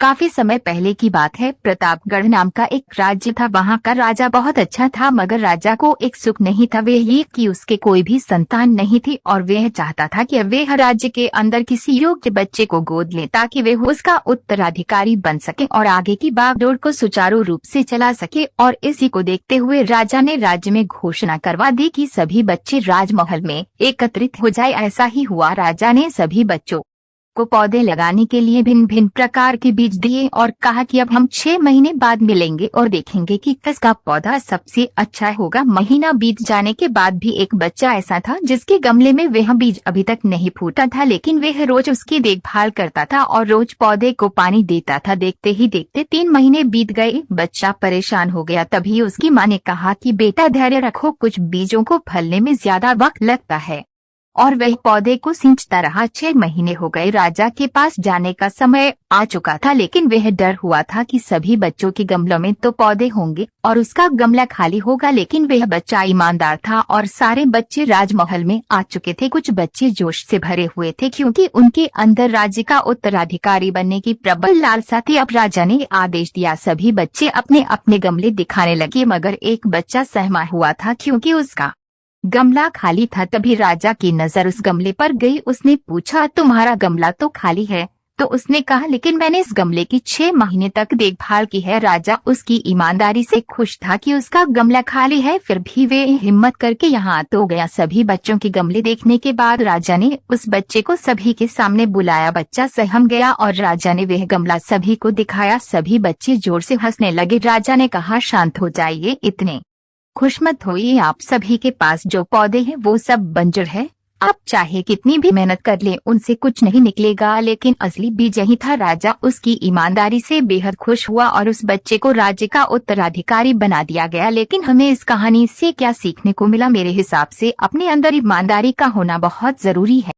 काफी समय पहले की बात है। प्रतापगढ़ नाम का एक राज्य था। वहाँ का राजा बहुत अच्छा था, मगर राजा को एक सुख नहीं था, वह ये कि उसके कोई भी संतान नहीं थी और वह चाहता था कि वह राज्य के अंदर किसी योग्य बच्चे को गोद ले ताकि वह उसका उत्तराधिकारी बन सके और आगे की बागडोर को सुचारू रूप से चला सके। और इसी को देखते हुए राजा ने राज्य में घोषणा करवा दी कि सभी बच्चे राजमहल में एकत्रित हो जाए। ऐसा ही हुआ। राजा ने सभी बच्चों को पौधे लगाने के लिए भिन्न भिन्न प्रकार के बीज दिए और कहा कि अब हम 6 महीने बाद मिलेंगे और देखेंगे कि किसका पौधा सबसे अच्छा होगा। महीना बीत जाने के बाद भी एक बच्चा ऐसा था जिसके गमले में वह बीज अभी तक नहीं फूटा था, लेकिन वह रोज उसकी देखभाल करता था और रोज पौधे को पानी देता था। देखते ही देखते 3 महीने बीत गए। बच्चा परेशान हो गया। तभी उसकी माँ ने कहा कि बेटा धैर्य रखो, कुछ बीजों को फलने में ज्यादा वक्त लगता है। और वह पौधे को सींचता रहा। 6 महीने हो गए। राजा के पास जाने का समय आ चुका था, लेकिन वह डर हुआ था कि सभी बच्चों के गमलों में तो पौधे होंगे और उसका गमला खाली होगा। लेकिन वह बच्चा ईमानदार था और सारे बच्चे राजमहल में आ चुके थे। कुछ बच्चे जोश से भरे हुए थे क्योंकि उनके अंदर राज्य का उत्तराधिकारी बनने की प्रबल लालसा थी। अब राजा ने आदेश दिया, सभी बच्चे अपने अपने गमले दिखाने लगे, मगर एक बच्चा सहमा हुआ था क्योंकि उसका गमला खाली था। तभी राजा की नजर उस गमले पर गई। उसने पूछा, तुम्हारा गमला तो खाली है? तो उसने कहा, लेकिन मैंने इस गमले की 6 महीने तक देखभाल की है। राजा उसकी ईमानदारी से खुश था कि उसका गमला खाली है, फिर भी वे हिम्मत करके यहाँ तो गया। सभी बच्चों के गमले देखने के बाद राजा ने उस बच्चे को सभी के सामने बुलाया। बच्चा सहम गया और राजा ने वह गमला सभी को दिखाया। सभी बच्चे जोर से हंसने लगे। राजा ने कहा, शांत हो जाइए, इतने खुश मत होइए। आप सभी के पास जो पौधे हैं वो सब बंजर है। आप चाहे कितनी भी मेहनत कर ले, उनसे कुछ नहीं निकलेगा। लेकिन असली बीज यही था। राजा उसकी ईमानदारी से बेहद खुश हुआ और उस बच्चे को राज्य का उत्तराधिकारी बना दिया गया। लेकिन हमें इस कहानी से क्या सीखने को मिला? मेरे हिसाब से अपने अंदर ईमानदारी का होना बहुत जरूरी है।